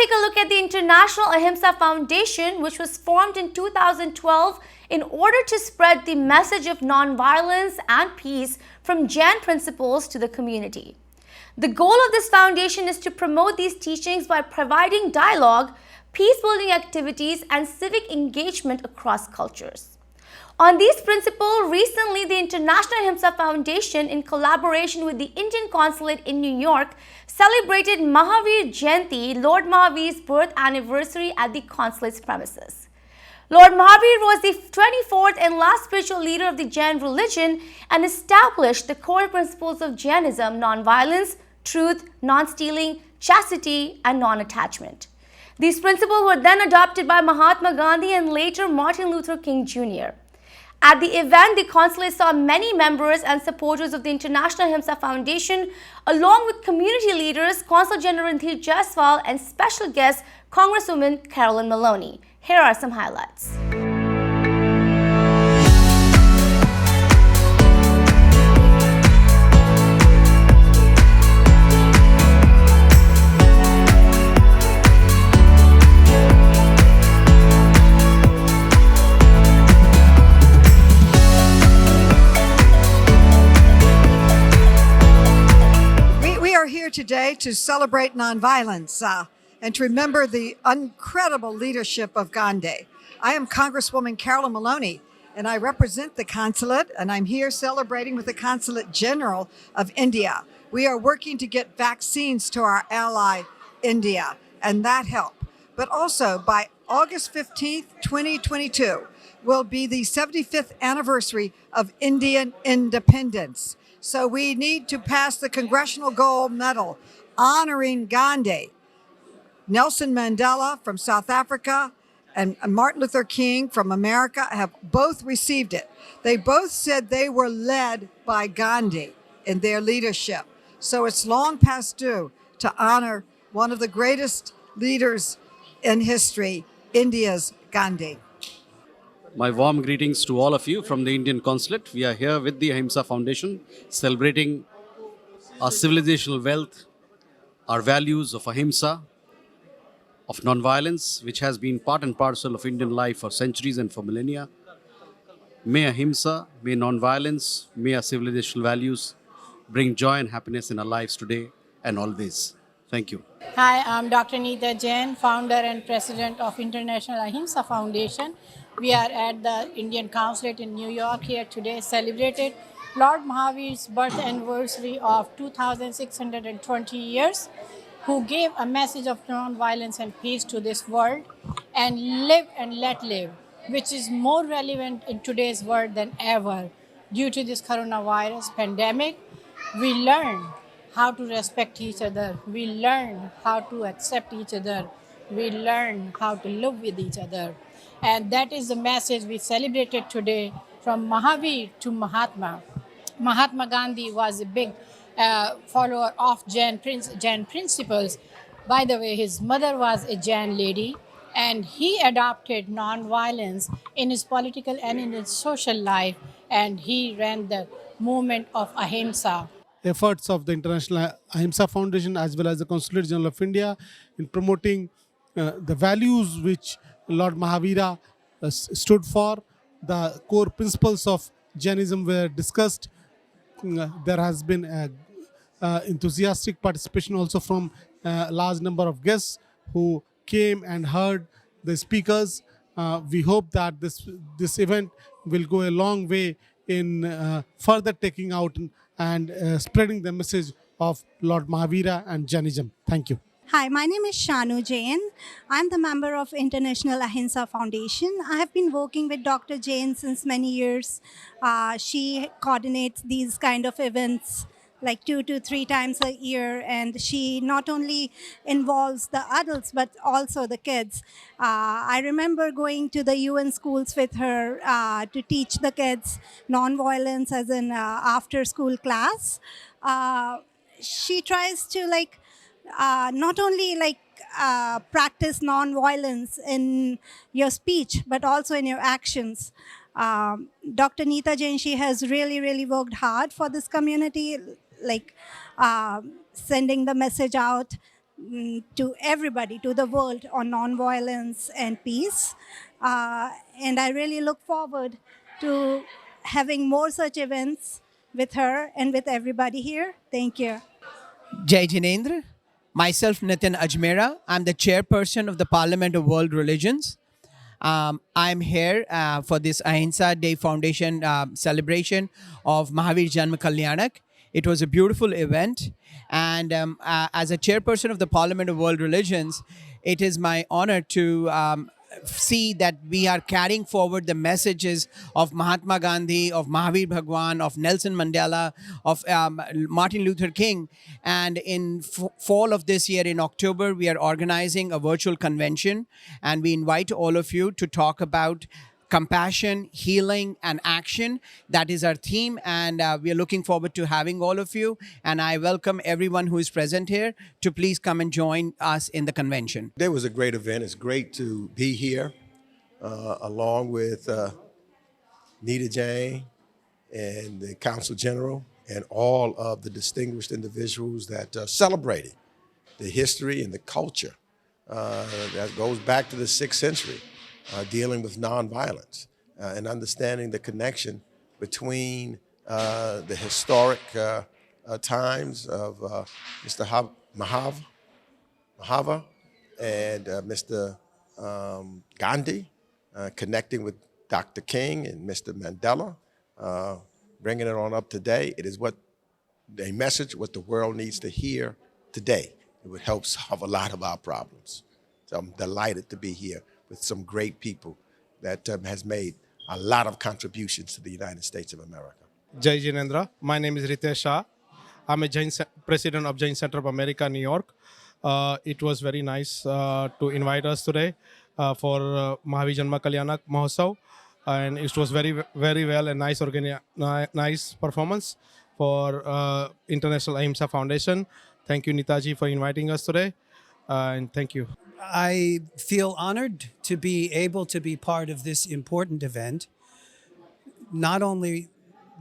take a look at the International Ahimsa Foundation, which was formed in 2012 in order to spread the message of non-violence and peace from Jain principles to the community. The goal of this foundation is to promote these teachings by providing dialogue, peace-building activities, and civic engagement across cultures. On these principles, recently the International Ahimsa Foundation, in collaboration with the Indian Consulate in New York, celebrated Mahavir Jayanti, Lord Mahavir's birth anniversary at the Consulate's premises. Lord Mahavir was the 24th and last spiritual leader of the Jain religion and established the core principles of Jainism: non-violence, truth, non-stealing, chastity, and non-attachment. These principles were then adopted by Mahatma Gandhi and later Martin Luther King Jr. At the event, the Consulate saw many members and supporters of the International Ahimsa Foundation, along with community leaders, Consul General Ranthir Jaiswal, and special guest Congresswoman Carolyn Maloney. Here are some highlights. Today to celebrate nonviolence and to remember the incredible leadership of Gandhi. I am Congresswoman Carolyn Maloney, and I represent the Consulate, and I'm here celebrating with the Consulate General of India. We are working to get vaccines to our ally, India, and that help. But also, by August 15th, 2022, will be the 75th anniversary of Indian independence. So we need to pass the Congressional Gold Medal honoring Gandhi. Nelson Mandela from South Africa and Martin Luther King from America have both received it. They both said they were led by Gandhi in their leadership. So it's long past due to honor one of the greatest leaders in history, India's Gandhi. My warm greetings to all of you from the Indian Consulate. We are here with the Ahimsa Foundation, celebrating our civilizational wealth, our values of Ahimsa, of non-violence, which has been part and parcel of Indian life for centuries and for millennia. May Ahimsa, may non-violence, may our civilizational values bring joy and happiness in our lives today and always. Thank you. Hi, I'm Dr. Neeta Jain, founder and president of International Ahimsa Foundation. We are at the Indian Consulate in New York here today, celebrated Lord Mahavir's birth anniversary of 2,620 years, who gave a message of non-violence and peace to this world, and live and let live, which is more relevant in today's world than ever. Due to this coronavirus pandemic, we learn how to respect each other. We learn how to accept each other. We learn how to live with each other. And that is the message we celebrated today, from Mahavir to Mahatma. Mahatma Gandhi was a big follower of Jain principles. By the way, his mother was a Jain lady, and he adopted non-violence in his political and in his social life, and he ran the movement of Ahimsa. Efforts of the International Ahimsa Foundation as well as the Consulate General of India in promoting the values which Lord Mahavira stood for. The core principles of Jainism were discussed. There has been enthusiastic participation also from a large number of guests who came and heard the speakers. We hope that this event will go a long way in further taking out and spreading the message of Lord Mahavira and Jainism. Thank you. Hi, my name is Shanu Jain. I'm the member of International Ahimsa Foundation. I have been working with Dr. Jain since many years. She coordinates these kind of events like 2 to 3 times a year, and she not only involves the adults but also the kids. I remember going to the UN schools with her to teach the kids non-violence as an after-school class. She tries to not only practice non-violence in your speech, but also in your actions. Dr. Neeta Jain, she has really worked hard for this community, sending the message out to everybody, to the world on nonviolence and peace. And I really look forward to having more such events with her and with everybody here. Thank you. Jai Jinendra. Myself, Nitin Ajmera. I'm the chairperson of the Parliament of World Religions. I'm here for this Ahimsa Day Foundation celebration of Mahavir Jayanti. It was a beautiful event. And as a chairperson of the Parliament of World Religions, it is my honor to see that we are carrying forward the messages of Mahatma Gandhi, of Mahavir Bhagwan, of Nelson Mandela, of Martin Luther King. And in fall of this year, in October, we are organizing a virtual convention, and we invite all of you to talk about compassion, healing, and action. That is our theme, and we are looking forward to having all of you. And I welcome everyone who is present here to please come and join us in the convention. Today was a great event. It's great to be here along with Nita Jane and the Council General and all of the distinguished individuals that celebrated the history and the culture that goes back to the 6th century. Dealing with nonviolence and understanding the connection between the historic times of Mr. Mahavir and Mr. Gandhi, connecting with Dr. King and Mr. Mandela, bringing it on up today. It is a message what the world needs to hear today. It would help solve a lot of our problems. So I'm delighted to be here with some great people that has made a lot of contributions to the United States of America. Jai Jinendra. My name is Ritesh Shah. I'm a president of Jain Center of America, New York. It was very nice to invite us today for Mahavir Janma Kalyanak Mahotsav. And it was very, very well and nice performance for International Ahimsa Foundation. Thank you, Nitaji, for inviting us today. And thank you. I feel honored to be able to be part of this important event, not only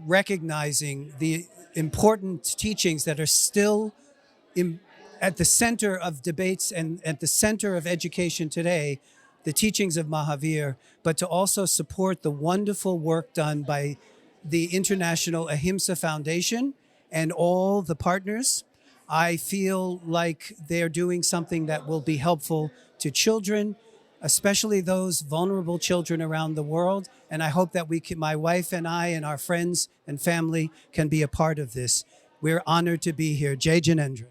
recognizing the important teachings that are still at the center of debates and at the center of education today, the teachings of Mahavir, but to also support the wonderful work done by the International Ahimsa Foundation and all the partners. I feel like they're doing something that will be helpful to children, especially those vulnerable children around the world. And I hope that my wife and I and our friends and family can be a part of this. We're honored to be here. Jai Jinendra.